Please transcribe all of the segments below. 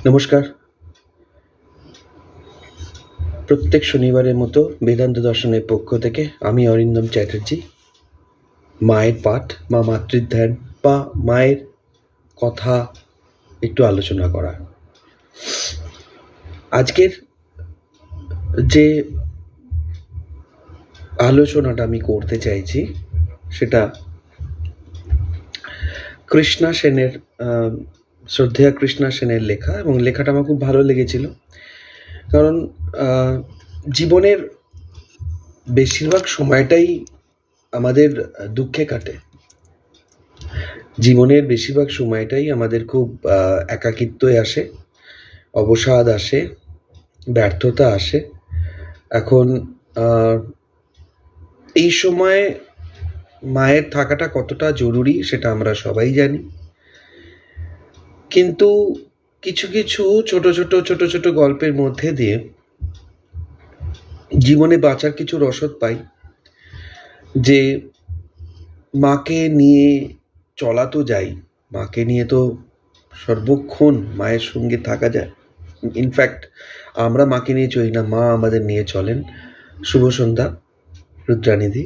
নমস্কার। প্রত্যেক শনিবারের মতো বেদান্ত দর্শনের পক্ষ থেকে আমি অরিন্দম চ্যাটার্জি মায়ের পাঠ বা মাতৃধ্যান বা মায়ের কথা একটু আলোচনা করা। আজকের যে আলোচনাটা আমি করতে চাইছি সেটা কৃষ্ণা সেনের, শ্রদ্ধেয়া কৃষ্ণা সেনের লেখা, এবং লেখাটা আমার খুব ভালো লেগেছিল। কারণ জীবনের বেশিরভাগ সময়টাই আমাদের দুঃখে কাটে। জীবনের বেশিরভাগ সময়টাই আমাদের খুব একাকিত্বই আসে, অবসাদ আসে, ব্যর্থতা আসে। এখন এই সময়ে মায়ের থাকাটা কতটা জরুরি সেটা আমরা সবাই জানি, কিন্তু কিছু কিছু ছোট ছোট গল্পের মধ্যে দিয়ে জীবনে বাঁচার কিছু রসদ পাই, যে মাকে নিয়ে চলা তো যায়, মাকে নিয়ে তো সর্বক্ষণ মায়ের সঙ্গে থাকা যায়। ইনফ্যাক্ট আমরা মাকে নিয়ে চলি না, মা আমাদের নিয়ে চলেন। শুভ সন্ধ্যা রুদ্রানিধি।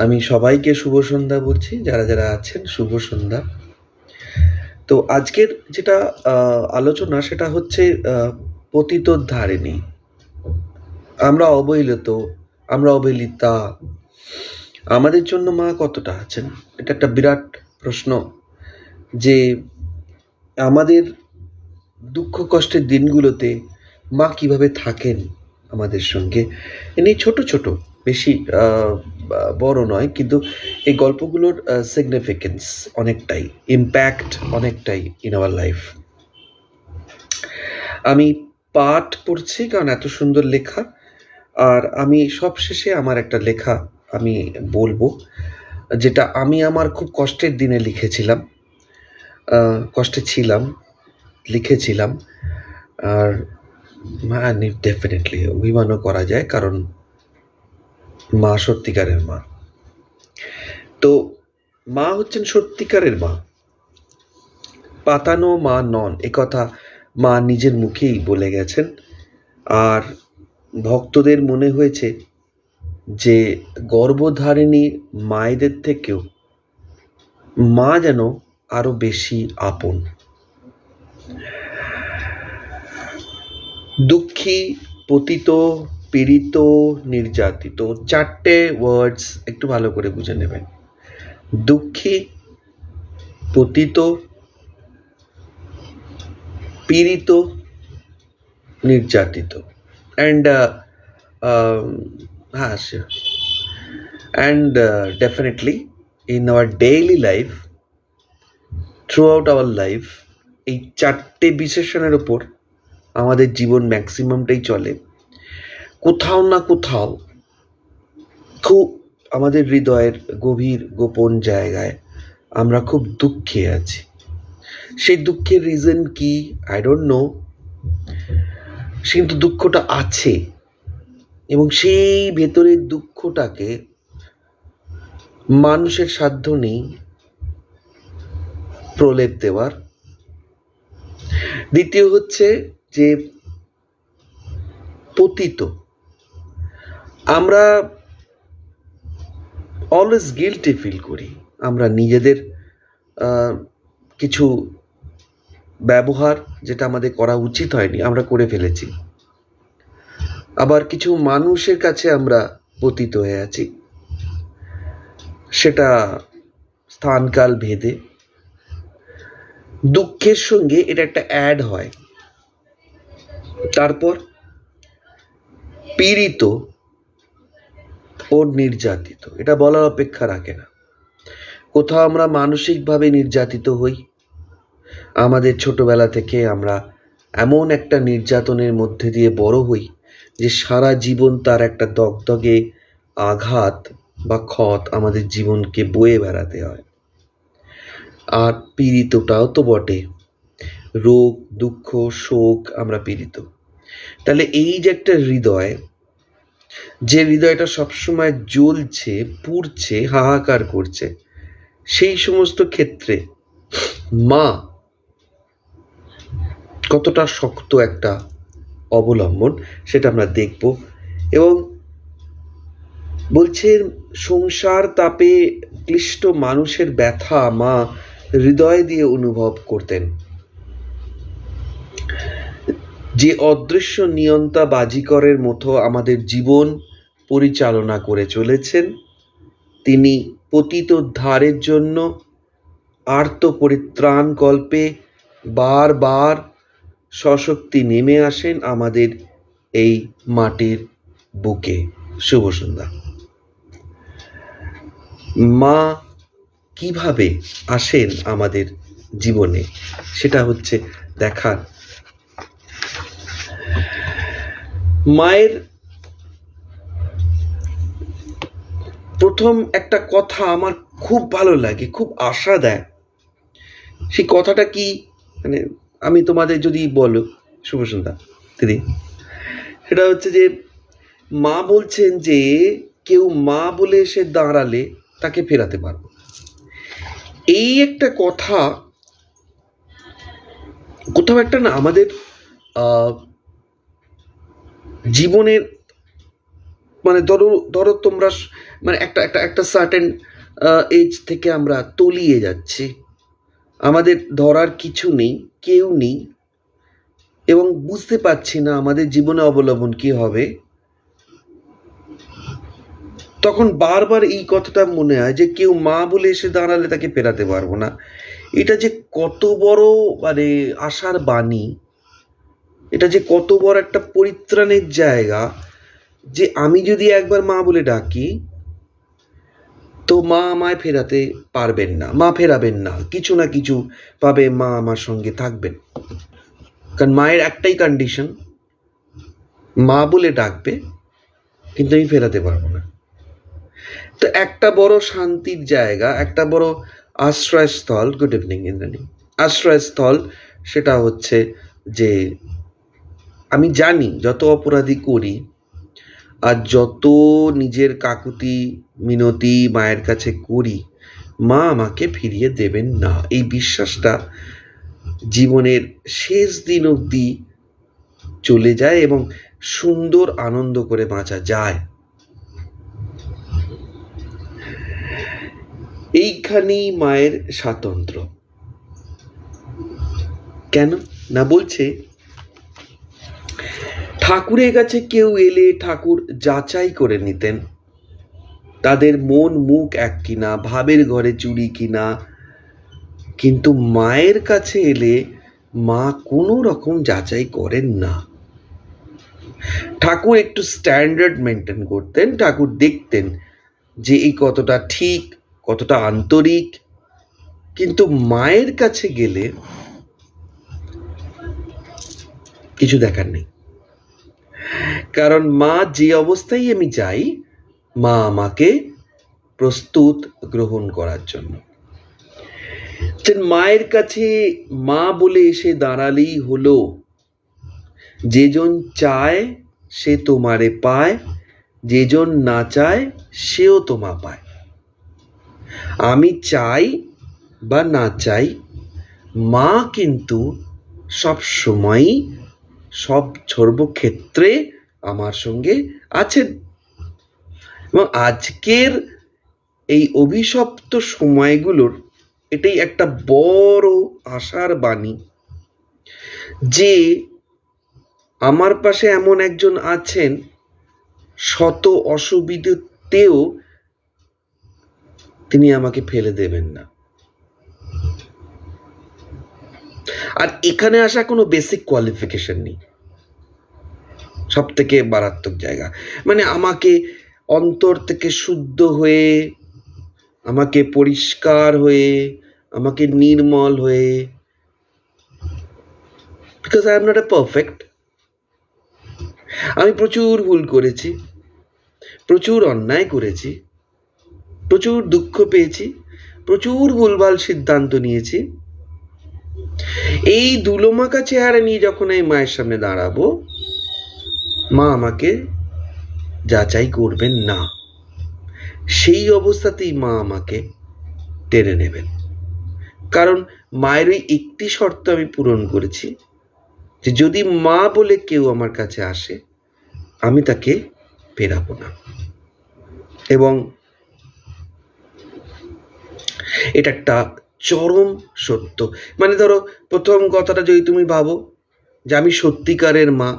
আমি সবাইকে শুভ সন্ধ্যা বলছি, যারা যারা আছেন শুভ সন্ধ্যা। তো আজকের যেটা আলোচনা সেটা হচ্ছে পতিতোদ্ধারিণী। আমরা অবহেলিত, আমরা অবহেলিতা। আমাদের জন্য মা কতটা আছেন, এটা একটা বিরাট প্রশ্ন। যে আমাদের দুঃখ কষ্টের দিনগুলোতে মা কিভাবে থাকেন আমাদের সঙ্গে, এমনি ছোট ছোট, বেশি বড় নয়, কিন্তু এই গল্পগুলোর সিগনিফিকেন্স অনেকটাই, ইম্প্যাক্ট অনেকটাই ইন আওয়ার লাইফ। আমি পাঠ পড়ছি কারণ এত সুন্দর লেখা, আর আমি সবশেষে আমার একটা লেখা আমি বলবো, যেটা আমি আমার খুব কষ্টের দিনে লিখেছিলাম, কষ্টে ছিলাম, লিখেছিলাম। আর ডেফিনেটলি অভিমানও করা যায়, কারণ মা সত্যিকারের মা। তো মা হচ্ছেন সত্যিকারের মা, পাতানো মা নন, একথা মা নিজের মুখেই বলে গেছেন। আর ভক্তদের মনে হয়েছে যে গর্ভধারিণী মায়েদের থেকেও মা যেন আরো বেশি আপন। দুঃখী, পতিত, পীড়িত, নির্যাতিত, চারটে ওয়ার্ডস একটু ভালো করে বুঝে নেবেন। দুঃখী, পতিত, পীড়িত, নির্যাতিত, and definitely in our daily life, through out our life, এই চারটে বিশেষণের ওপর আমাদের জীবন ম্যাক্সিমামটাই চলে। কোথাও না কোথাও খুব আমাদের হৃদয়ের গভীর গোপন জায়গায় আমরা খুব দুঃখে আছি। সেই দুঃখের রিজন কি আই ডোন্ট নো, কিন্তু দুঃখটা আছে, এবং সেই ভেতরের দুঃখটাকে মানুষের সাধ্য নেই প্রলেপ দেওয়ার। দ্বিতীয় হচ্ছে যে পতিত, আমরা অলওয়েজ গিল্টি ফিল করি, আমরা নিজেদের কিছু ব্যবহার যেটা আমাদের করা উচিত হয়নি আমরা করে ফেলেছি। আবার কিছু মানুষের কাছে আমরা পতিত হয়ে আছি, সেটা স্থানকাল ভেদে। দুঃখের সঙ্গে এটা একটা অ্যাড হয়। তারপর পীড়িত ও নির্যাতিত, এটা বলার অপেক্ষা রাখে না। কোথাও আমরা মানসিকভাবে নির্যাতিত হই, আমাদের ছোটবেলা থেকে আমরা এমন একটা নির্যাতনের মধ্যে দিয়ে বড় হই যে সারা জীবন তার একটা দগদগে আঘাত বা ক্ষত আমাদের জীবনকে বয়ে বেড়াতে হয়। আর পীড়িতটাও তো বটে, রোগ, দুঃখ, শোক, আমরা পীড়িত। তাহলে এই যে একটা হৃদয়, যে হৃদয়টা সবসময় জ্বলছে, পুড়ছে, হাহাকার করছে, সেই সমস্ত ক্ষেত্রে মা কতটা শক্ত একটা অবলম্বন সেটা আমরা দেখব। এবং বলছেন সংসার তাপে ক্লিষ্ট মানুষের ব্যথা মা হৃদয় দিয়ে অনুভব করতেন। যে অদৃশ্য নিয়ন্তা বাজিকরের মতো আমাদের জীবন পরিচালনা করে চলেছেন, তিনি পতিতোদ্ধারের জন্য আর্ত পরিত্রাণ কল্পে বারবার সশক্তি নেমে আসেন আমাদের এই মাটির বুকে। শুভ সন্ধ্যা। মা কিভাবে আসেন আমাদের জীবনে সেটা হচ্ছে দেখার। মায়ের প্রথম একটা কথা আমার খুব ভালো লাগে, খুব আশা দেয়। সেই কথাটা কি, মানে আমি তোমাদের যদি বলো, শুভ সন্ধ্যা দিদি, সেটা হচ্ছে যে মা বলছেন যে কেউ মা বলে এসে দাঁড়ালে তাকে ফেরাতে পারবো। এই একটা কথা কোথাও একটা না আমাদের জীবনের, মানে ধরো ধরো তোমরা মানে একটা একটা একটা সার্টেন এজ থেকে আমরা তলিয়ে যাচ্ছি, আমাদের ধরার কিছু নেই, কেউ নেই, এবং বুঝতে পারছি না আমাদের জীবনে অবলম্বন কি হবে। তখন বারবার এই কথাটা মনে হয় যে কেউ মা বলে এসে দাঁড়ালে তাকে ফেরাতে পারবো না। এটা যে কত বড় মানে আশার বাণী, এটা যে কত বড় একটা পরিত্রাণের জায়গা, যে আমি যদি একবার মা বলে ডাকি তো মা আমায় ফেরাতে পারবেন না, মা ফেরাবেন না, কিছু না কিছু পাবে, মা আমার সঙ্গে থাকবেন। কারণ মায়ের একটাই কন্ডিশন, মা বলে ডাকবে কিন্তু আমি ফেরাতে পারবো না। তো একটা বড় শান্তির জায়গা, একটা বড় আশ্রয়স্থল, গুড ইভিনিং ইন্দ্রাণী, আশ্রয়স্থল সেটা হচ্ছে যে আমি জানি যত অপরাধী করি আর যত নিজের কাকুতি মিনতি মায়ের কাছে করি, মা আমাকে ফিরিয়ে দেবেন না। এই বিশ্বাসটা জীবনের শেষ দিন অবধি চলে যায় এবং সুন্দর আনন্দ করে বাঁচা যায়। এইখানেই মায়ের স্বাতন্ত্র্য। কেন না, বলছে ঠাকুরের কাছে কেউ এলে ঠাকুর যাচাই করে নিতেন তাদের মন মুখ এক কিনা, ভাবের ঘরে চুরি কিনা। কিন্তু মায়ের কাছে এলে মা কোনো রকম যাচাই করেন না। ঠাকুর একটু স্ট্যান্ডার্ড মেনটেন করতেন। ঠাকুর দেখতেন যে এই কতটা ঠিক, কতটা আন্তরিক। কিন্তু মায়ের কাছে গেলে কিছু দেখার নেই, কারণ মা যে অবস্থায় আমি যাই, মা আমাকে প্রস্তুত গ্রহণ করার জন্য। মায়ের কাছে মা বলে এসে দাঁড়ালেই হলো, যেজন চায় সে তোমারে পায়, যেজন না চায় সেও তোমা পায়। আমি চাই বা না চাই, মা কিন্তু সব সময়ই সব সর্বক্ষেত্রে আমার সঙ্গে আছেন। এবং আজকের এই অভিশপ্ত সময়গুলোর এটাই একটা বড় আশার বাণী যে আমার পাশে এমন একজন আছেন, শত অসুবিধাতেও তিনি আমাকে ফেলে দেবেন না। আর এখানে আসা কোনো বেসিক কোয়ালিফিকেশন নেই, সব থেকে মারাত্মক জায়গা। মানে আমাকে অন্তর থেকে শুদ্ধ হয়ে, আমাকে পরিষ্কার হয়ে, আমাকে নির্মল হয়ে, because I am not a perfect. আমি প্রচুর ভুল করেছি, প্রচুর অন্যায় করেছি, প্রচুর দুঃখ পেয়েছি, প্রচুর ভুলভাল সিদ্ধান্ত নিয়েছি। এই দুলোমাকা চেহারা নিয়ে যখন এই মায়ের সামনে দাঁড়াবো, মা আমাকে যাচাই করবেন না। সেই অবস্থাতেই মা আমাকে টেনে নেবেন, কারণ মায়ের ওই একটি শর্ত আমি পূরণ করেছি, যে যদি মা বলে কেউ আমার কাছে আসে, আমি তাকে ফেরাবো না। এবং এটা একটা চরম সত্য। মানে ধরো, প্রথম কথাটা যদি তুমি ভাবো যে আমি সত্যিকারের মা,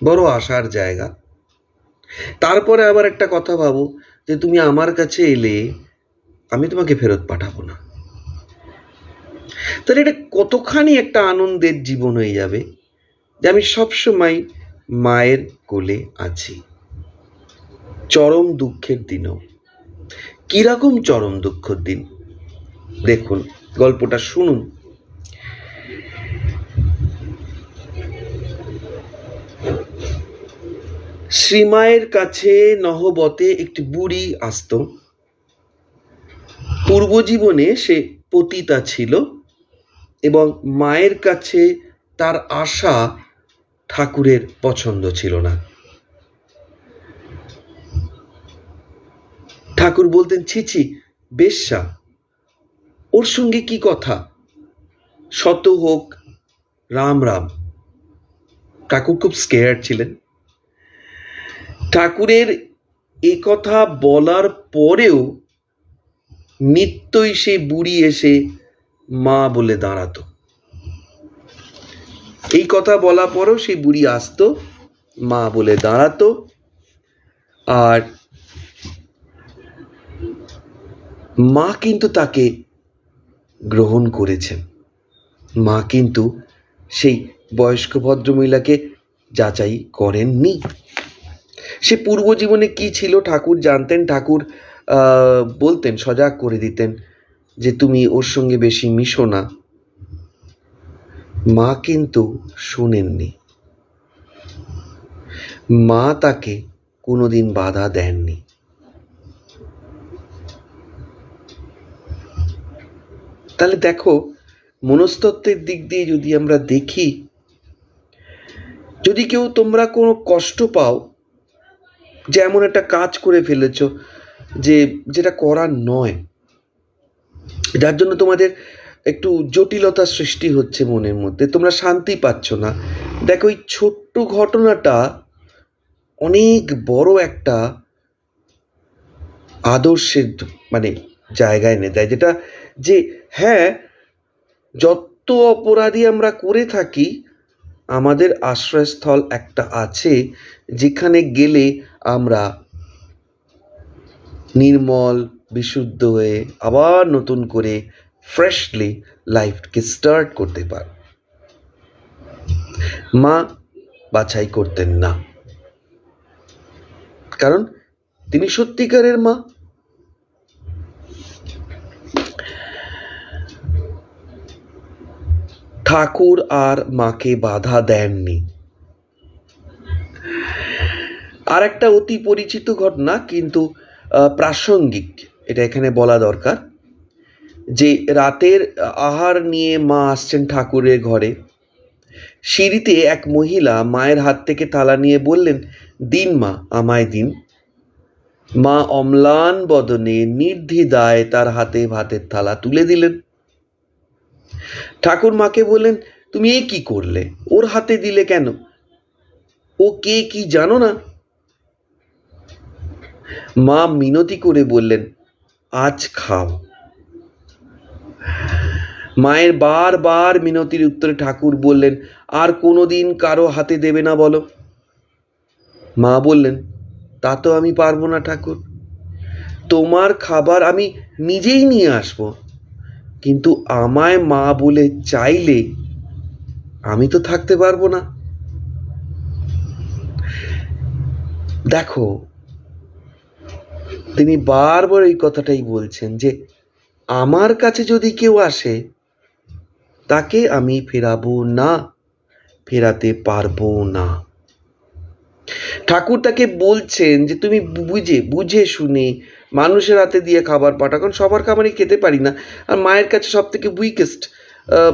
বড় আশার জায়গা। তারপরে আবার একটা কথা ভাবো যে তুমি আমার কাছে এলে আমি তোমাকে ফেরত পাঠাবো না। তাহলে এটা কতখানি একটা আনন্দের জীবন হয়ে যাবে যে আমি সবসময় মায়ের কোলে আছি, চরম দুঃখের দিনও। কিরকম চরম দুঃখের দিন দেখুন, গল্পটা শুনুন। শ্রীমায়ের কাছে নহবতে একটি বুড়ি আসত। পূর্বজীবনে সে পতিতা ছিল এবং মায়ের কাছে তার আশা ঠাকুরের পছন্দ ছিল না। ঠাকুর বলতেন, ছি বেশ্যা, ওর সঙ্গে কি কথা, শত হোক রাম রাম। ঠাকুর খুব স্কেয়ার্ড ছিলেন। ঠাকুরের এ কথা বলার পরেও নিত্যই সেই বুড়ি এসে মা বলে দাঁড়াতো। এই কথা বলা পরেও সেই বুড়ি আসতো, মা বলে দাঁড়াতো। আর মা কিন্তু তাকে গ্রহণ করেছেন। মা কিন্তু সেই বয়স্ক ভদ্রমহিলাকে যাচাই করেননি। সে পূর্বজীবনে কি ছিল ঠাকুর জানতেন। ঠাকুর বলতেন, সজাগ করে দিতেন যে তুমি ওর সঙ্গে বেশি মিশো না। মা কিন্তু শোনেননি। মা তাকে কোনোদিন বাধা দেননি। তাহলে দেখো, মনস্তত্ত্বের দিক দিয়ে যদি আমরা দেখি, যদি কেউ তোমরা কোনো কষ্ট পাও যে এমন একটা কাজ করে ফেলেছ যেটা করার নয়, যার জন্য তোমাদের একটু জটিলতার সৃষ্টি হচ্ছে মনের মধ্যে, তোমরা শান্তি পাচ্ছ না, দেখো এই ছোট্ট ঘটনাটা অনেক বড় একটা আদর্শের মানে জায়গায় এনে দেয়। যেটা যে হ্যাঁ, যত অপরাধী আমরা করে থাকি, আমাদের আশ্রয়স্থল একটা আছে যেখানে গেলে আমরা নির্মল বিশুদ্ধ হয়ে আবার নতুন করে ফ্রেশলি লাইফকে স্টার্ট করতে পার। মা বাছাই করতেন না, কারণ তিনি সত্যিকারের মা। ঠাকুর আর মাকে বাধা দেননি। আর একটা অতি পরিচিত ঘটনা, কিন্তু প্রাসঙ্গিক, এটা এখানে বলা দরকার, যে রাতের আহার নিয়ে মা আসছেন ঠাকুরের ঘরে। সিঁড়িতে এক মহিলা মায়ের হাত থেকে থালা নিয়ে বললেন, দিন মা, আমায় দিন। মা অম্লান বদনে নির্দ্বিধায় তার হাতে ভাতের থালা তুলে দিলেন। ঠাকুর মাকে বললেন, তুমি এ কি করলে, ওর হাতে দিলে কেন, ও কে কি জানো না? মা মিনতি করে বললেন, আজ খাও। মায়ের বারবার মিনতির উত্তরে ঠাকুর বললেন, আর কোনোদিন কারো হাতে দেবে না বলো। মা বললেন, তা তো আমি পারবো না ঠাকুর, তোমার খাবার আমি নিজেই নিয়ে আসবো, কিন্তু আমায় মা বলে চাইলে আমি তো থাকতে পারবো না। দেখো, তিনি বারবার এই কথাটাই বলছেন যে আমার কাছে যদি কেউ আসে তাকে আমি ফেরাবো না, ফেরাতে পারবো না। ঠাকুর তাকে বলছেন যে তুমি বুঝে শুনে মানুষের হাতে দিয়ে খাবার পাঠাও, কারণ সবার খাবারই খেতে পারি না। আর মায়ের কাছে সব থেকে উইকেস্ট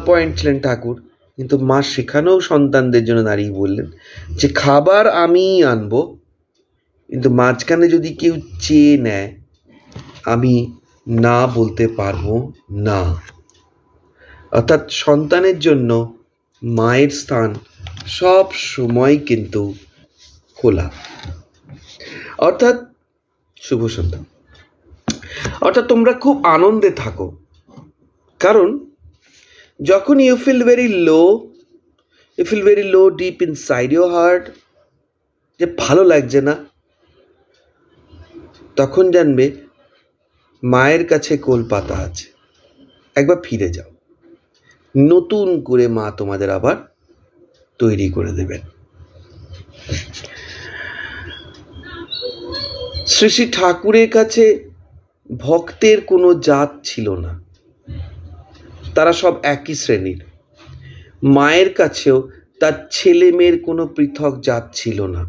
পয়েন্ট ছিলেন ঠাকুর। কিন্তু মা সেখানেও সন্তানদের জন্য দাঁড়িয়ে বললেন যে খাবার আমিই আনবো, কিন্তু মাঝখানে যদি কেউ চেয়ে নেয় আমি না বলতে পারবো না। অর্থাৎ সন্তানের জন্য মায়ের স্থান সব সময় কিন্তু খোলা। অর্থাৎ শুভ সন্ধ্যা। অর্থাৎ তোমরা খুব আনন্দে থাকো, কারণ যখন you feel very low deep inside your heart, যে ভালো লাগছে না, তখন জানবে মায়ের কাছে কলপাতা আছে, একবার ফিরে যাও, নতুন করে মা তোমাদের আবার তৈরি করে দেবেন। শ্রী শ্রী ঠাকুরের কাছে ভক্তের কোনো জাত ছিল না, তারা সব একই শ্রেণীর। মায়ের কাছেও তার ছেলে মেয়ের কোনো পৃথক জাত ছিল না।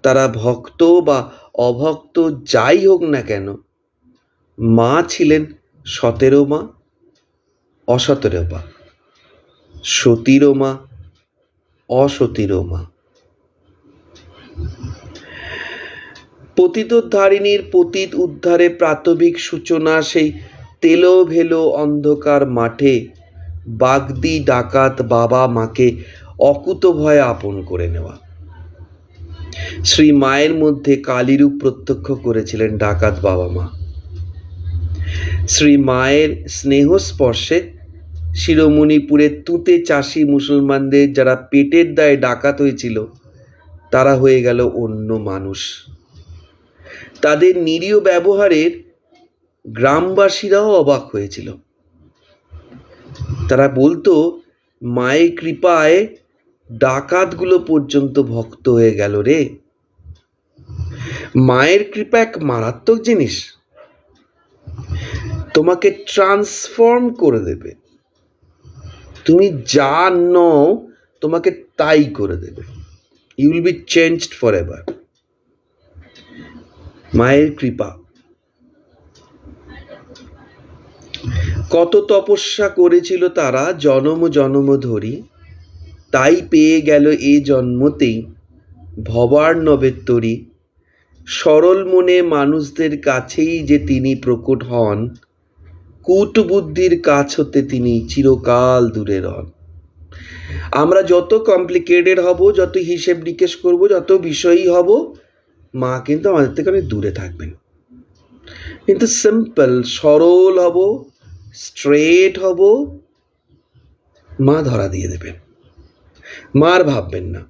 তারা ভক্ত বা অভক্ত যাই হোক না কেন, মা ছিলেন সতেরো মা, অসতেরো মা, সতীরও মা, অসতীরও মা। পতিতোদ্ধারিণীর পতিত উদ্ধারে প্রাথমিক সূচনা সেই তেলোভেলো অন্ধকার মাঠে বাগদি ডাকাত বাবা মাকে অকুতভয়ে আপন করে নেওয়া। শ্রী মায়ের মধ্যে কালীরূপ প্রত্যক্ষ করেছিলেন ডাকাত বাবা মা। শ্রী মায়ের স্নেহস্পর্শে শিরোমণিপুরের তুঁতে চাষি মুসলমানদের যারা পেটের দায়ে ডাকাত হয়েছিল, তারা হয়ে গেল অন্য মানুষ। তাদের নিরীহ ব্যবহারের গ্রামবাসীরাও অবাক হয়েছিল। তারা বলতো, মায়ের কৃপায় ডাকাতগুলো পর্যন্ত ভক্ত হয়ে গেল রে। মায়ের কৃপা এক মারাত্মক জিনিস, তোমাকে ট্রান্সফর্ম করে দেবে। তুমি যা নও তোমাকে তাই করে দেবে। You will be changed forever. মায়ের কৃপা। কত তপস্যা করেছিল তারা জনম জনম ধরি, তাই পেয়ে গেল এ জন্মতেই ভবার্ণবের তরী। সরল মনে মানুষদের কাছেই যে তিনি প্রকট হন, কূটবুদ্ধির কাছ হতে তিনি চিরকাল দূরে রন। আমরা যত কমপ্লিকেটেড হব, যত হিসেব নিকেশ করব, যত বিষয়ী হব, মা কিন্তু আমাদের থেকে অনেক দূরে থাকবেন। কিন্তু সিম্পল সরল হব, স্ট্রেট হব, মা ধরা দিয়ে দেবেন। মার ভাববেন না।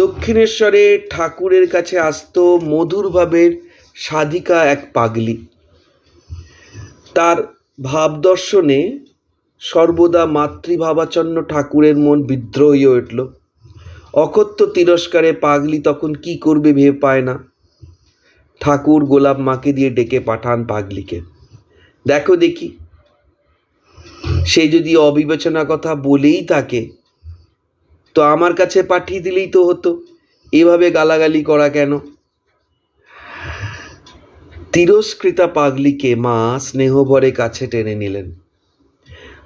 দক্ষিণেশ্বরে ঠাকুরের কাছে আসতো মধুর ভাবের সাধিকা এক পাগলি। তার ভাবদর্শনে সর্বদা মাতৃভাবাচ্ছন্ন ঠাকুরের মন বিদ্রোহ হয়ে উঠল। অকথ্য তিরস্কারে পাগলি তখন কি করবে ভেবে পায় না। ঠাকুর গোলাপ মাকে দিয়ে ডেকে পাঠান পাগলিকে। দেখো দেখি, সে যদি অবিবেচনা কথা বলেই থাকে তো আমার কাছে পাঠিয়ে দিলেই তো হতো, এভাবে গালাগালি করা কেন? তিরস্কৃতা পাগলিকে মা স্নেহভরে কাছে টেনে নিলেন।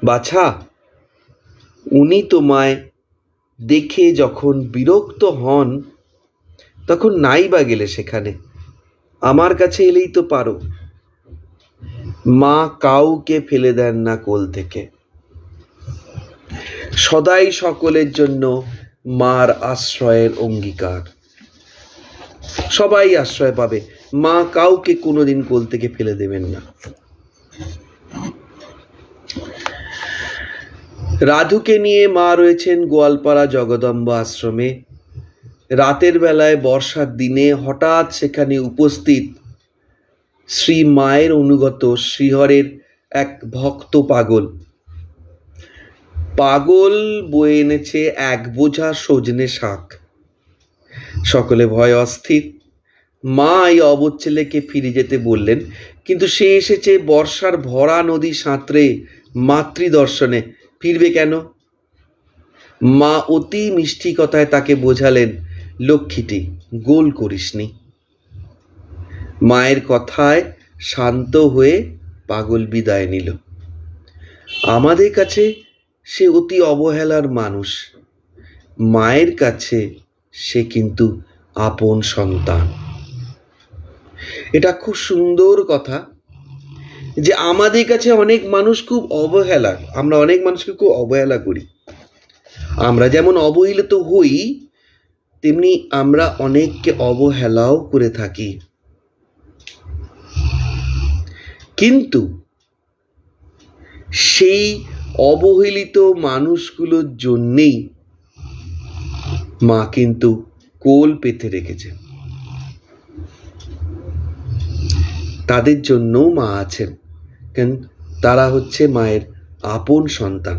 বাছা, উনি তোমায় দেখে যখন বিরক্ত হন তখন নাই বা গেলে সেখানে, আমার কাছে এলেই তো পারো। মা কাউকে ফেলে দেন না কোল থেকে। সদাই সকলের জন্য মার আশ্রয়ের অঙ্গীকার। সবাই আশ্রয় পাবে, মা কাউকে কোনোদিন কোল থেকে ফেলে দেবেন না। রাধুকে নিয়ে মা রয়েছেন গোয়ালপাড়া জগদম্বা আশ্রমে। রাতের বেলায় বর্ষার দিনে হঠাৎ সেখানে উপস্থিত শ্রী মায়ের অনুগত শ্রীহরের এক ভক্ত পাগল। পাগল বয়ে এনেছে এক বোঝা সজনে শাক। সকলে ভয় অস্থির। মা এই অবধ ছেলেকে ফিরে যেতে বললেন, কিন্তু সে এসেছে বর্ষার ভরা নদী সাঁতরে মাতৃদর্শনে, ফিরবে কেন? মা অতি মিষ্টি কথায় তাকে বোঝালেন, লক্ষ্মীটি, গোল করিসনি। মায়ের কথায় শান্ত হয়ে পাগল বিদায় নিল। আমাদের কাছে সে অতি অবহেলার মানুষ, মায়ের কাছে সে কিন্তু আপন সন্তান। এটা খুব সুন্দর কথা। যে আমাদের কাছে অনেক মানুষ খুব অবহেলা, আমরা অনেক মানুষকে খুব অবহেলা করি। আমরা যেমন অবহেলিত হই, তেমনি আমরা অনেককে অবহেলাও করে থাকি। কিন্তু সেই অবহেলিত মানুষগুলোর জন্যেই মা কিন্তু কোল পেতে রেখেছেন, তাদের জন্যও মা আছেন, কেন তারা হচ্ছে মায়ের আপন সন্তান।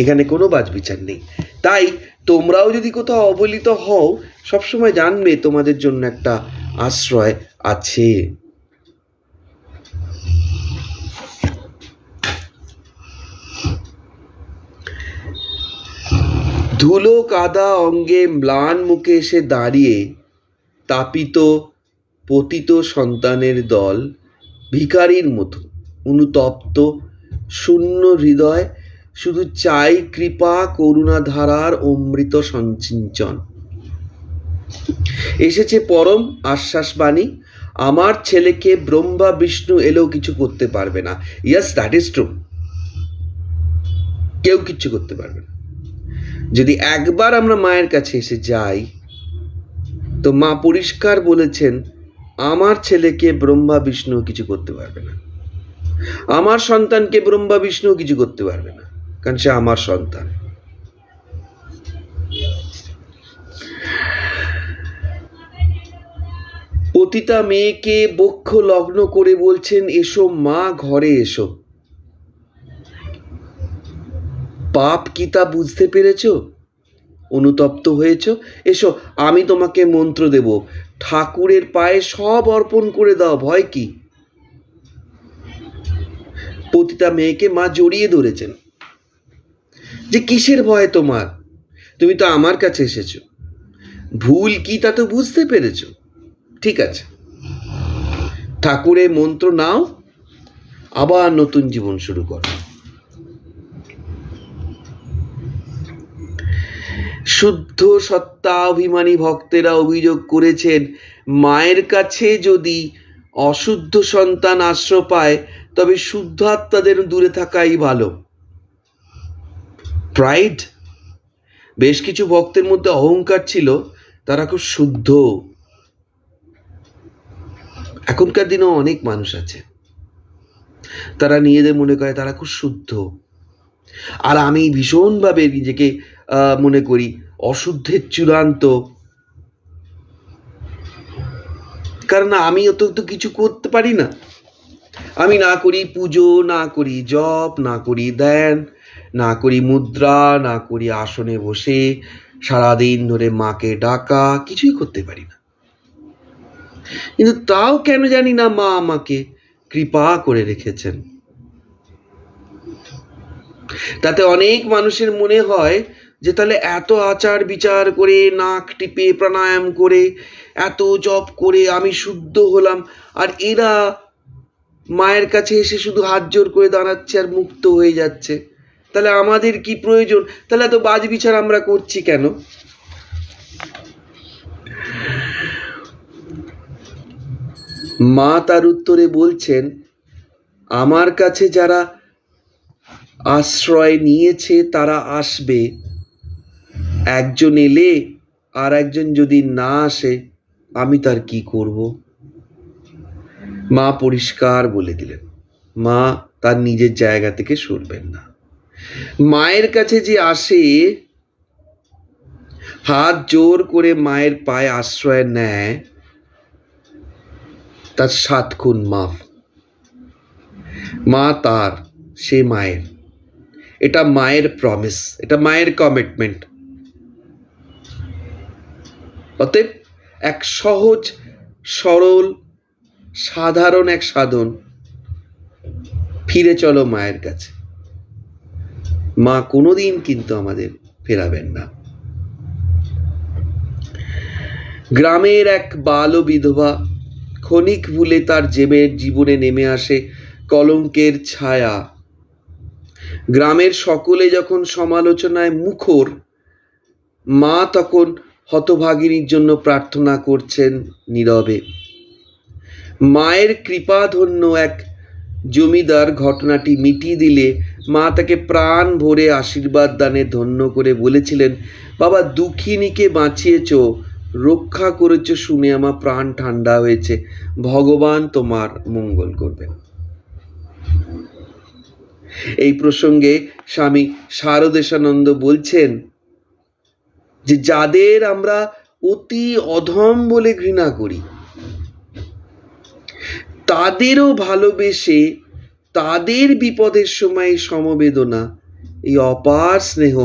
এখানে কোনো বাছবিচার নেই। তাই তোমরাও যদি কোথাও অবহেলিত হও, সবসময় জানবে তোমাদের জন্য একটা আশ্রয় আছে। ধুলো কাদা অঙ্গে ম্লান মুখে এসে দাঁড়িয়ে তাপিত পতিত সন্তানের দল ভিখারির মতো অনুতপ্ত শূন্য হৃদয় শুধু চাই কৃপা করুণাধারার অমৃত সঞ্চিঞ্চন। এসেছে পরম আশ্বাসবাণী, আমার ছেলেকে ব্রহ্মা বিষ্ণু এলেও কিছু করতে পারবে না। Yes, that is true. কেউ কিচ্ছু করতে পারবে না। যদি একবার আমরা মায়ের কাছে এসে যাই, তো মা পরিষ্কার বলেছেন, আমার ছেলেকে ব্রহ্মা বিষ্ণু কিছু করতে পারবে না, আমার সন্তানকে ব্রহ্মা বিষ্ণু কিছু করতে পারবে না, কারণ সে আমার সন্তান। পতিতা মেয়েকে বক্ষ লগ্ন করে বলছেন, এসো মা, ঘরে এসো। পাপ কি তা বুঝতে পেরেছ? অনুতপ্ত হয়েছ? এসো, আমি তোমাকে মন্ত্র দেব, ঠাকুরের পায়ে সব অর্পণ করে দাও, ভয় কি? পতিতা মেয়েকে মা জড়িয়ে ধরেছেন, যে কিসের ভয় তোমার, তুমি তো আমার কাছে এসেছো, ভুল কি তা তো বুঝতে পেরেছো, ঠিক আছে, ঠাকুরের মন্ত্র নাও, আবার নতুন জীবন শুরু করো। শুদ্ধ সত্তা অভিমানী ভক্তেরা অভিযোগ করেছেন, মায়ের কাছে যদি অশুদ্ধ সন্তান আশ্রয় পায়, তবে শুদ্ধ আত্মাদের দূরে থাকাই ভালো। প্রাইড, বেশ কিছু ভক্তের মধ্যে অহংকার ছিল, তারা খুব শুদ্ধ। এখনকার দিনেও অনেক মানুষ আছে, তারা নিজেদের মনে করে তারা খুব শুদ্ধ, আর আমি ভীষণভাবে নিজেকে মনে করি অশুদ্ধের চূড়ান্ত, কারণ আমি অত তো কিছু করতে পারি না। আমি না করি পুজো, না করি জপ, না করি ধ্যান, না করি মুদ্রা, না করি আসনে বসে সারাদিন ধরে মাকে ডাকা, কিছুই করতে পারি না। কিন্তু তাও কেন জানি না মা আমাকে কৃপা করে রেখেছেন। তাতে অনেক মানুষের মনে হয় যে তাহলে এত আচার বিচার করে, নাক টিপে প্রাণায়াম করে, এত জপ করে আমি শুদ্ধ হলাম, আর এরা মায়ের কাছে এসে শুধু হাত জোর করে দাঁড়াচ্ছে আর মুক্ত হয়ে যাচ্ছে, তাহলে আমাদের কি প্রয়োজন? তাহলে এত বাজ বিচার আমরা করছি কেন? মা তার উত্তরে বলছেন, আমার কাছে যারা আশ্রয় নিয়েছে তারা আসবে, একজন এলে আর একজন যদি না আসে, আমি তার কি করব? মা পরিষ্কার বলে দিলেন, মা তার নিজের জায়গা থেকে সরবেন না। মায়ের কাছে যে আসে, হাত জোর করে মায়ের পায়ে আশ্রয় নেয়, তার 7 খুন মাফ। মা তার, সে মায়ের, এটা মায়ের প্রমিস, এটা মায়ের কমিটমেন্ট। অতএব এক সহজ সরল সাধারণ এক সাধন, ফিরে চলো মায়ের কাছে। মা কোনোদিন কিন্তু আমাদের ফেরাবেন না। গ্রামের এক বাল বিধবা, ক্ষণিক ভুলে তার জীবনে নেমে আসে কলঙ্কের ছায়া। গ্রামের সকলে যখন সমালোচনায় মুখর, মা তখন হতভাগিনীর জন্য প্রার্থনা করছেন নীরবে। মায়ের কৃপাধন্য এক জমিদার ঘটনাটি মিটিয়ে দিলে মা তাকে প্রাণ ভরে আশীর্বাদ দানে ধন্য করে বলেছিলেন, বাবা, দুঃখিনীকে বাঁচিয়েছ, রক্ষা করেছ শুনে আমার প্রাণ ঠান্ডা হয়েছে, ভগবান তোমার মঙ্গল করবেন। এই প্রসঙ্গে স্বামী শারদেশানন্দ বলছেন যে যাদের আমরা অতি অধম বলে ঘৃণা করি, তাদেরও ভালোবেসে তাদের বিপদের সময় সমবেদনা, এই অপার স্নেহ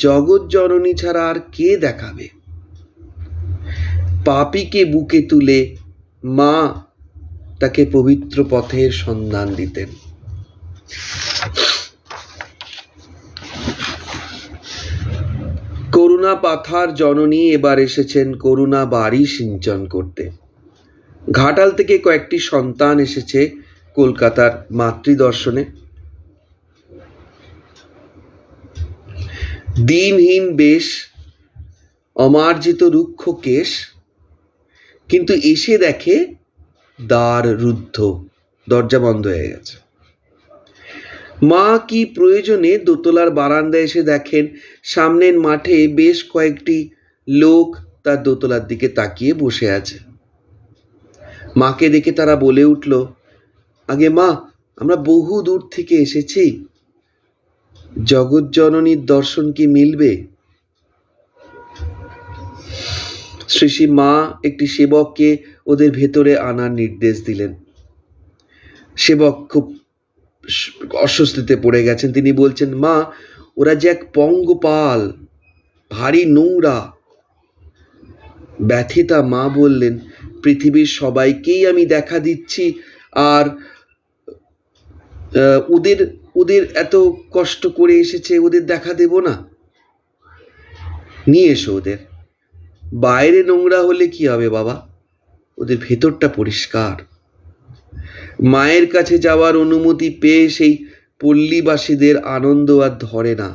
জগৎ জননী ছাড়া আর কে দেখাবে? পাপীকে বুকে তুলে মা তাকে পবিত্র পথের সন্ধান দিতেন। করুণা পাথার জননী এবার এসেছেন করুণা বাড়ি সিঞ্চন করতে। ঘাটাল থেকে কয়েকটি সন্তান এসেছে কলকাতার মাতৃদর্শনে। দিনহীন বেশ, অমার্জিত রুক্ষ কেশ, কিন্তু এসে দেখে দ্বার রুদ্ধ, দরজা বন্ধ হয়ে গেছে। মা কি প্রয়োজনে দোতলার বারান্দায় এসে দেখেন সামনের মাঠে বেশ কয়েকটি লোক তার দোতলার দিকে তাকিয়ে বসে আছে। মাকে দেখে তারা বলে উঠল, আগে মা, আমরা বহু দূর থেকে এসেছি, জগৎ জননীর দর্শন কি মিলবে? শ্রী শ্রী মা একটি সেবককে ওদের ভেতরে আনার নির্দেশ দিলেন। সেবক খুব অস্বস্তিতে পড়ে গেছেন। তিনি বলছেন, মা, ওরা যে এক পঙ্গপাল, ভারী নোংরা। ব্যথিতা মা বললেন, পৃথিবীর সবাইকেই আমি দেখা দিচ্ছি, আর ওদের ওদের এত কষ্ট করে এসেছে, ওদের দেখা দেব না? নিয়ে এসো ওদের। বাইরে নোংরা হলে কি হবে বাবা, ওদের ভেতরটা পরিষ্কার। মায়ের কাছে যাওয়ার অনুমতি পেয়ে সেই পল্লীবাসীদের আনন্দ আর ধরে না।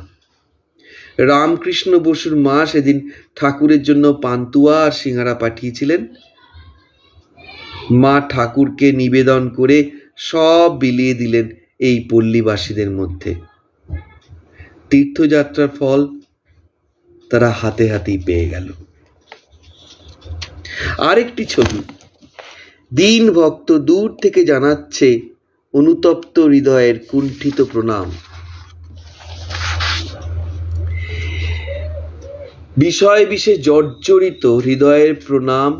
রামকৃষ্ণ বসুর মা সেদিন ঠাকুরের জন্য পান্তুয়া আর সিঙ্গারা পাঠিয়েছিলেন। মা ঠাকুরকে নিবেদন করে সব বিলিয়ে দিলেন এই পল্লীবাসীদের মধ্যে। তীর্থযাত্রার ফল তারা হাতে হাতেই পেয়ে গেল। আরেকটি ছবি, দীন ভক্ত দূর থেকে জানাচ্ছে অনুতপ্ত হৃদয়ের কুণ্ঠিত প্রণাম। বিষয় বিশেষ জর্জরিত হৃদয়ের প্রণাম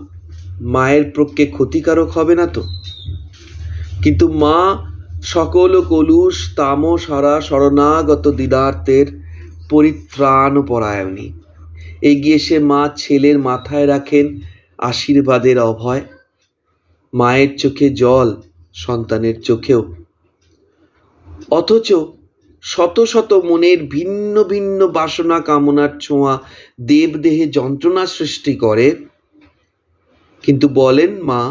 মায়ের পক্ষে ক্ষতিকারক হবে না তো? কিন্তু মা সকল কলুষ তামস হারা শরণাগত দিদার্থের পরিত্রাণ পরায়ণী। এগিয়ে সে মা ছেলের মাথায় রাখেন আশীর্বাদের অভয়। মায়ের চোখে জল, সন্তানের চোখেও। অথচ শত শত মনের ভিন্ন ভিন্ন বাসনা কামনার ছোঁয়া দেবদেহে যন্ত্রণা সৃষ্টি করে। কিন্তু বলেন মা,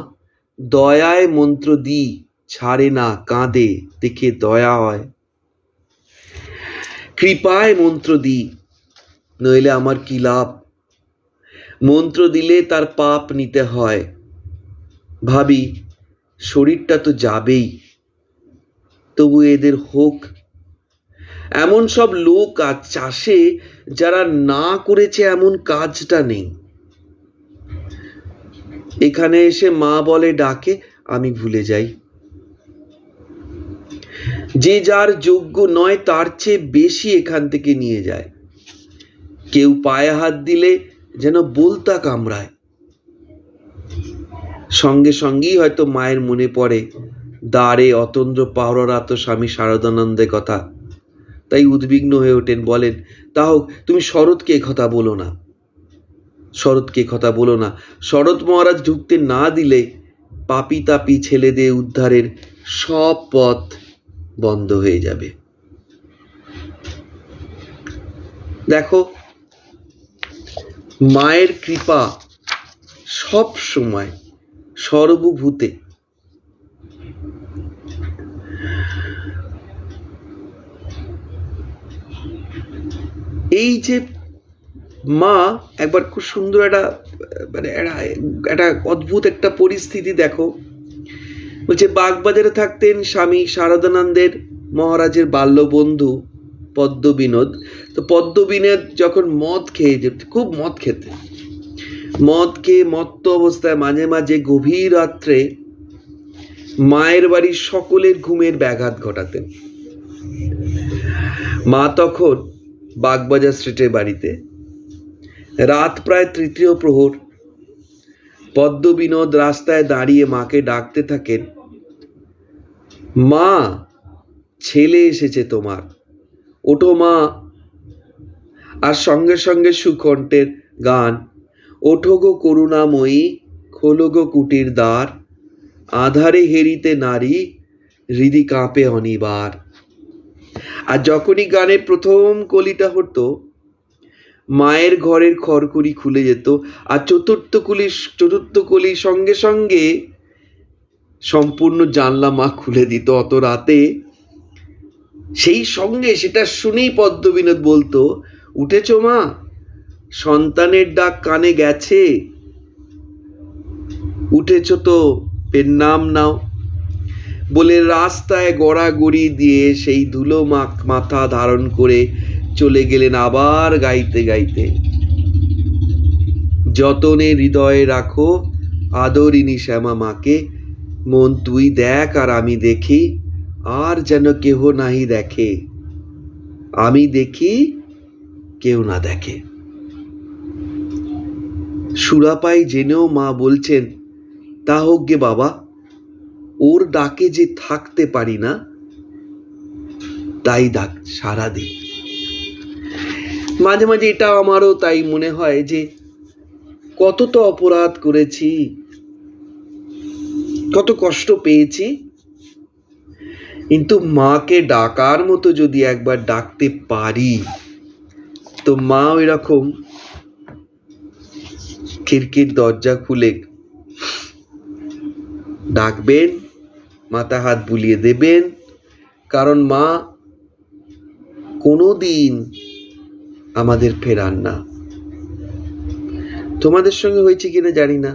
দয়ায় মন্ত্র দিই, ছাড়ে না, কাঁদে, দেখে দয়া হয়। কৃপায় মন্ত্র দিই, নইলে আমার কি লাভ? মন্ত্র দিলে তার পাপ নিতে হয়। ভাবি, শরীরটা তো যাবেই, তবু এদের হোক। এমন সব লোক আজ চাষে যারা না করেছে এমন কাজটা নেই। এখানে এসে মা বলে ডাকে, আমি ভুলে যাই। যে যার যোগ্য নয় তার চেয়ে বেশি এখান থেকে নিয়ে যায়। কেউ পায়ে হাত দিলে যেন বলতা কামড়ায়। সঙ্গে সঙ্গেই হয়তো মায়ের মনে পড়ে দ্বারে অতন্দ্র পাহরারত স্বামী শারদানন্দের কথা। তাই উদ্বিগ্ন হয়ে ওঠেন, বলেন, তাও তুমি শরৎকে কথা বলো না, শরৎকে কথা বলো না। শরৎ মহারাজ ঢুকতে না দিলে পাপি তাপি ছেলেদের উদ্ধারের সব পথ বন্ধ হয়ে যাবে। দেখো, মায়ের কৃপা সব সময় সর্বভূতে। এই যে মা একবার খুব সুন্দর একটা অদ্ভুত একটা পরিস্থিতি দেখো। বলছে বাগবাজারে থাকতেন স্বামী শারদানন্দের মহারাজের বাল্য বন্ধু পদ্মবিনোদ। তো পদ্মবিনোদ যখন মদ খেয়ে যেত, খুব মদ খেতে, মদ খেয়ে মত্ত অবস্থায় মাঝে মাঝে গভীর রাত্রে মায়ের বাড়ির সকলের ঘুমের ব্যাঘাত ঘটাতেন। মা তখন বাগবাজার স্ট্রিটের বাড়িতে। রাত প্রায় তৃতীয় প্রহর। পদ্মবিনোদ রাস্তায় দাঁড়িয়ে মাকে ডাকতে থাকেন, মা, ছেলে এসেছে তোমার, ওঠো মা। আর সঙ্গে সঙ্গে সুকণ্ঠের গান, ওঠো গো করুণাময়ী, খোলো গো কুটির দ্বার, আধারে হেরিতে নারী, হৃদি কাঁপে অনিবার। আর যখনই গানের প্রথম কলিটা হতো, মায়ের ঘরের খড়কুড়ি খুলে যেত, আর চতুর্থ কলির সঙ্গে সঙ্গে সম্পূর্ণ জানলা মা খুলে দিত অত রাতে। সেই সঙ্গে সেটা শুনেই পদ্মবিনোদ বলতো, উঠেছ মা, সন্তানের ডাক কানে গেছে, উঠেছ তো পেন নাম নাও, বলে রাস্তায় গড়াগড়ি দিয়ে সেই ধুলো মাথা ধারণ করে চলে গেলেন আবার গাইতে গাইতে, যতনে হৃদয়ে রাখো আদরিনী শ্যামা মাকে, মন তুই দেখ আর আমি দেখি, আর যেন কেহ নাহি দেখে, আমি দেখি কেউ না দেখে। সুরাপাই জেনেও মা বলছেন, তা হোক গে বাবা, ওর ডাকে যে থাকতে পারি না, তাই ডাক সারাদিন। মাঝে মাঝে এটা আমারও তাই মনে হয় যে কত তো অপরাধ করেছি, কত কষ্ট পেয়েছি, কিন্তু মাকে ডাকার মতো যদি একবার ডাকতে পারি, তো মা ওই রকম খিড়কির দরজা খুলে ডাকবেন, মাথা হাত বুলিয়ে দেবেন, কারণ মা কোনোদিন আমাদের ফেরান না। তোমাদের সঙ্গে হয়েছে কিনা জানি না,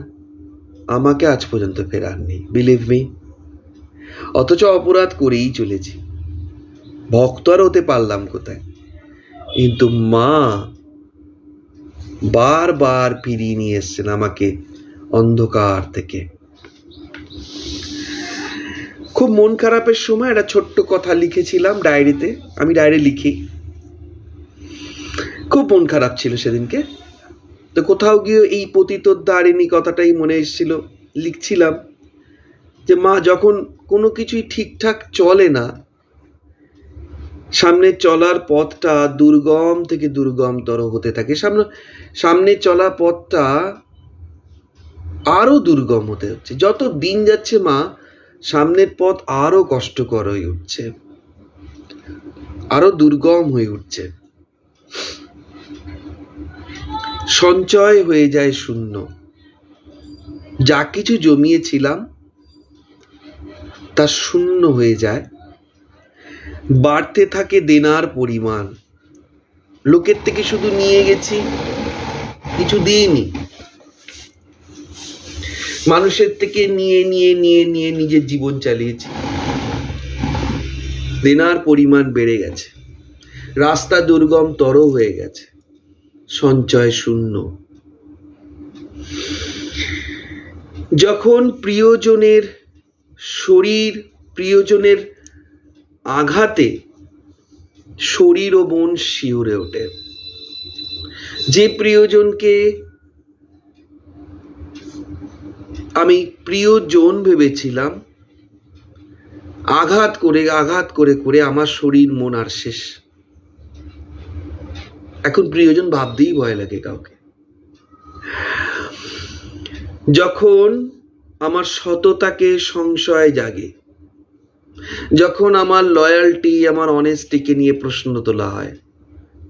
আমাকে আজ পর্যন্ত ফেরাননি, বিলিভ মি। অথচ অপরাধ করেই চলেছি, ভক্ত আর হতে পারলাম কোথায়, কিন্তু মা বারবার ফিরিয়ে নিয়ে এসছেন আমাকে অন্ধকার থেকে। খুব মন খারাপের সময় একটা ছোট্ট কথা লিখেছিলাম ডায়েরিতে, আমি ডায়েরি লিখি। খুব মন খারাপ ছিল সেদিনকে, তো কোথাও গিয়ে এই পতিতোদ্ধারিণী কথাটাই মনে এসেছিল, লিখছিলাম যে মা, যখন কোনো কিছুই ঠিকঠাক চলে না, সামনে চলার পথটা দুর্গম থেকে দুর্গমতর হতে থাকে, সামনে চলা পথটা আরো দুর্গম হতে হচ্ছে, যত দিন যাচ্ছে মা, সামনের পথ আরো কষ্টকর হয়ে উঠছে, আরো দুর্গম হয়ে উঠছে, সঞ্চয় হয়ে যায় শূন্য, যা কিছু জমিয়েছিলাম তা শূন্য হয়ে যায়, বাড়তে থাকে দেনার পরিমাণ, লোকের থেকে শুধু নিয়ে গেছি, কিছু দিইনি, মানুষের থেকে নিয়ে নিয়ে নিয়ে নিয়ে নিজের জীবন চালিয়েছি, দেনার পরিমাণ বেড়ে গেছে, রাস্তা দুর্গম তর হয়ে গেছে, সঞ্চয় শূন্য। যখন প্রিয়জনের শরীর, প্রিয়জনের আঘাতে শরীর ও মন শিউরে ওঠে, যে প্রিয়জনকে আমি প্রিয়জন ভেবেছিলাম, আঘাত করে করে আমার শরীর মন আর শেষ। এখন প্রিয়জন ভাবতেই ভয় লাগে কাউকে। যখন আমার সততাকে সংশয় জাগে, যখন আমার লয়ালটি, আমার অনেস্টিকে নিয়ে প্রশ্ন তোলা হয়,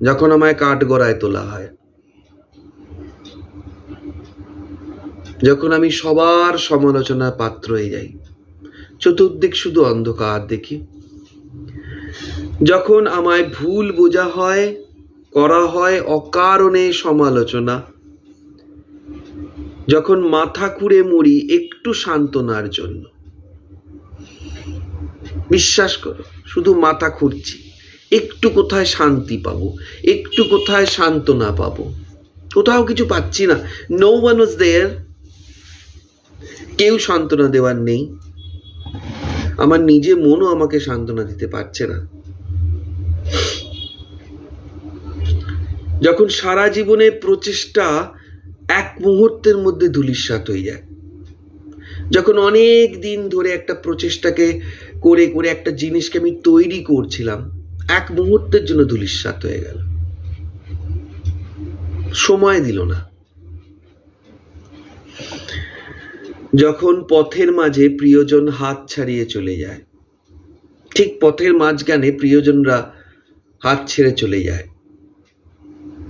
যখন আমায় কাঠগড়ায় তোলা হয়, যখন আমি সবার সমালোচনার পাত্র হয়ে যাই, চতুর্দিক শুধু অন্ধকার দেখি, যখন আমায় ভুল বোঝা হয়, করা হয় অকারণে সমালোচনা, যখন মাথা কুড়ে মরি একটু সান্ত্বনার জন্য, বিশ্বাস করো, শুধু মাথা খুঁড়ছি, একটু কোথায় শান্তি পাবো, একটু কোথায় সান্ত্বনা পাবো, কোথাও কিছু পাচ্ছি না। নো ওয়ান ওয়াজ দেয়ার, কেউ সান্ত্বনা দেওয়ার নেই। আমার নিজে মনও আমাকে সান্ত্বনা দিতে পারছে না। যখন সারা জীবনের প্রচেষ্টা এক মুহূর্তের মধ্যে ধূলিসাৎ হয়ে যায়, যখন অনেক দিন ধরে একটা প্রচেষ্টাকে করে করে একটা জিনিসকে আমি তৈরি করছিলাম, এক মুহূর্তের জন্য ধূলিসাৎ হয়ে গেল, সময় দিল না। যখন পথের মাঝে প্রিয়জন হাত ছাড়িয়ে চলে যায়, ঠিক পথের মাঝখানে প্রিয়জনরা হাত ছেড়ে চলে যায়,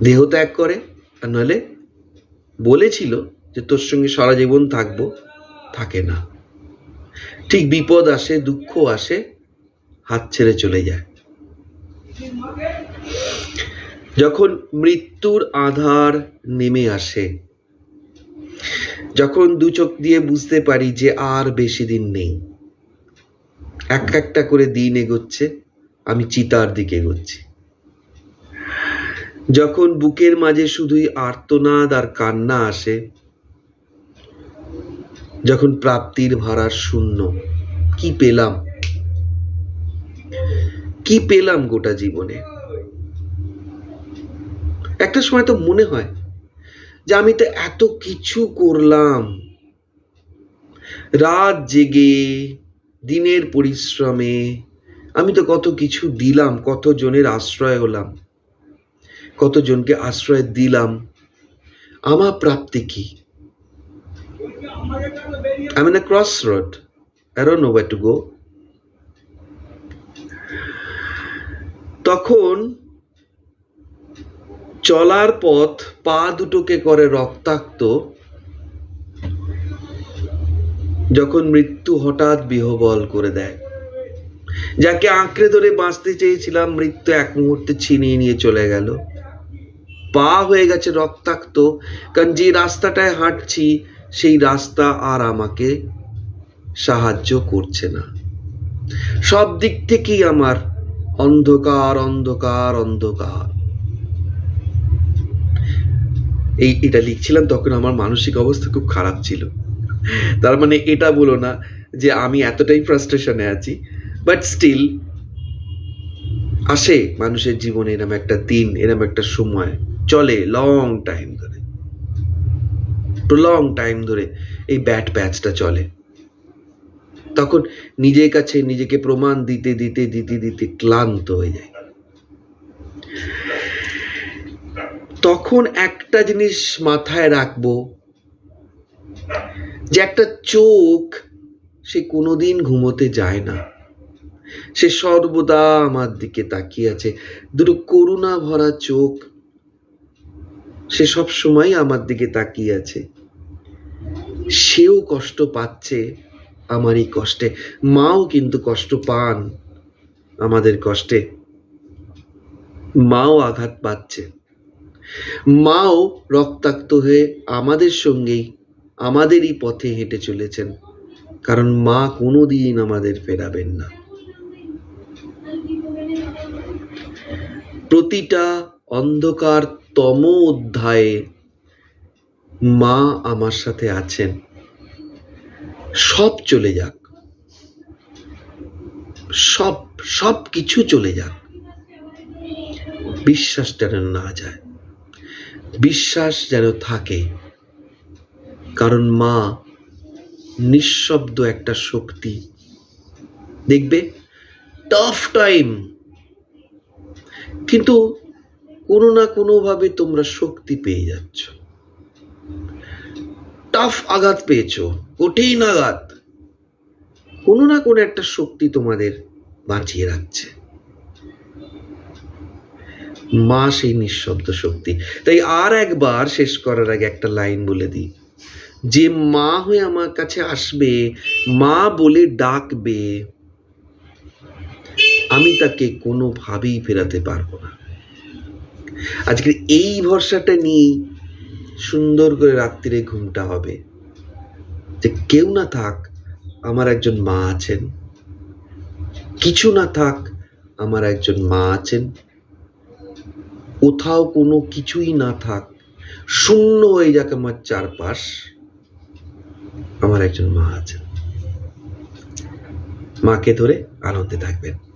দেহ ত্যাগ করে, আর নাহলে বলেছিল যে তোর সঙ্গে সারা জীবন থাকবো, থাকে না। ঠিক বিপদ আসে, দুঃখ আসে, হাত ছেড়ে চলে যায়। যখন মৃত্যুর আধার নেমে আসে, যখন দু চোখ দিয়ে বুঝতে পারি যে আর বেশি দিন নেই, এক একটা করে দিন এগোচ্ছে, আমি চিতার দিকে এগোচ্ছি, যখন বুকের মাঝে শুধুই আর্তনাদ আর কান্না আসে, যখন প্রাপ্তির ভাড়ার শূন্য, কি পেলাম, কি পেলাম গোটা জীবনে। একটা সময় তো মনে হয় যে আমি তো এত কিছু করলাম, রাত জেগে দিনের পরিশ্রমে আমি তো কত কিছু দিলাম, কত জনের আশ্রয় হলাম, কতজনকে আশ্রয় দিলাম, আমার প্রাপ্তি কি? I'm in a crossroad. I don't know where to go. তখন চলার পথ পা দুটোকে করে রক্তাক্ত, যখন মৃত্যু হঠাৎ বিহবল করে দেয়, যাকে আঁকড়ে ধরে বাঁচতে চেয়েছিলাম, মৃত্যু এক মুহূর্তে ছিনিয়ে নিয়ে চলে গেল। পা হয়ে গেছে রক্তাক্ত, কারণ যে রাস্তাটায় হাঁটছি সেই রাস্তা আর আমাকে সাহায্য করছে না। সব দিক থেকেই আমার অন্ধকার অন্ধকার অন্ধকার। এটা লিখছিলাম তখন আমার মানসিক অবস্থা খুব খারাপ ছিল। তার মানে এটা বলো না যে আমি এতটাই ফ্রাস্ট্রেশনে আছি, বাট স্টিল আসে মানুষের জীবনে এরম একটা দিন, এরম একটা সময় চলে, লং টাইম ধরে, প্রলং টাইম ধরে এই ব্যাড প্যাচটা চলে। তখন নিজের কাছে নিজেকে প্রমাণ দিতে দিতে দিতে দিতে ক্লান্ত হয়ে যায়। তখন একটা জিনিস মাথায় রাখবো, যে একটা চোখ সে কোনোদিন ঘুমোতে যায় না, সে সর্বদা আমার দিকে তাকিয়ে আছে, দুটো করুণা ভরা চোখ, সে সব সময় আমার দিকে তাকিয়ে আছে। সেও কষ্ট পাচ্ছে আমার এই কষ্টে, মাও কিন্তু কষ্ট পান আমাদের কষ্টে, মাও আঘাত পাচ্ছে, মাও রক্তাক্ত হয়ে আমাদের সঙ্গেই আমাদেরই পথে হেঁটে চলেছেন, কারণ মা কোনোদিন আমাদের ফেরাবেন না। প্রতিটা অন্ধকারতম অধ্যায়ে মা আমার সাথে আছেন। সব চলে যাক, সব কিছু চলে যাক, বিশ্বাসটা যেন না যায়, বিশ্বাস যেন থাকে, কারণ মা নিঃশব্দ একটা শক্তি। দেখবে টাফ টাইম, কিন্তু কোনো না কোনো ভাবে তোমরা শক্তি পেয়ে যাচ্ছ। টাফ আঘাত পেয়েছো, কঠিন আঘাত, কোনো না কোনো একটা শক্তি তোমাদের বাঁচিয়ে রাখছে। মা সেই নিঃশব্দ শক্তি। তাই আর একবার শেষ করার আগে একটা লাইন বলে দিই, যে মা হয়ে আমার কাছে আসবে, মা বলে ডাকবে, আমি তাকে কোনোভাবেই ফেরাতে পারবো না। আজকে এই ভরসাটা নিয়ে সুন্দর করে রাত্রিরে ঘুমটা হবে, যে কেউ না থাক, আমার একজন মা আছেন, কিছু না থাক, আমার একজন মা আছেন। কোথাও কোনো কিছুই না থাক, শূন্য হয়ে যাক আমার চারপাশ, আমার একজন মা আছেন। মাকে ধরে আনন্দে থাকবেন।